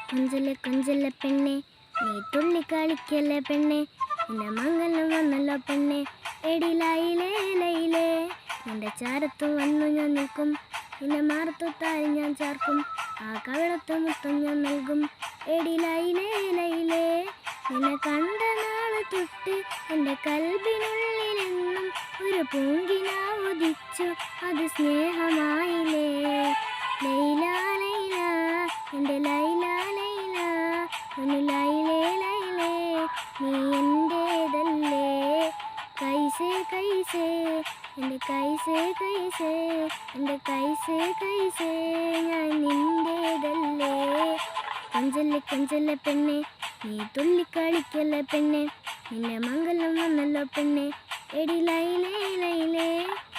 കൊഞ്ചലെ കൊഞ്ചലെ പെണ്ണെ, നീ തുള്ളി കളിക്കല്ലേ പെണ്ണെ, നിന്റെ മംഗലം വന്നല്ലോ പെണ്ണെ. എടി ലൈലേ ലൈലേ, നിന്റെ ചാരത്ത് വന്നു ഞാൻ നിൽക്കും, നിന്റെ മാറത്തൊത്തായി ഞാൻ ചേർക്കും, ആ കവിളത്ത് മുത്തം ഞാൻ നൽകും. എടി ലൈലേ ലൈലേ, നിന്നെ കണ്ട നാള് തൊട്ട് എൻ്റെ കൽബിനുള്ളിലെന്നും ഒരു പൂങ്കിനാവുദിച്ചു, അത് സ്നേഹമായില്ലേ. ലൈല ലൈല, എൻ്റെ ലൈല ലൈല, ഒന്ന് ലൈലേ ലൈലേ, നീ എൻ്റേതല്ലേ. കൈസേ കൈസേ, എൻ്റെ കൈസേ കൈസേ, എൻ്റെ കൈസേ കൈസേ, ഞാൻ നിൻ്റേതല്ലേ. കൊഞ്ചല്ലേ കൊഞ്ചല്ലേ പെണ്ണെ, നീ തുള്ളിക്കളിക്കല്ലേ പെണ്ണെ, നിന്റെ മംഗലം വന്നല്ലോ പെണ്ണെ. എടി ലൈലേ ലൈലേ.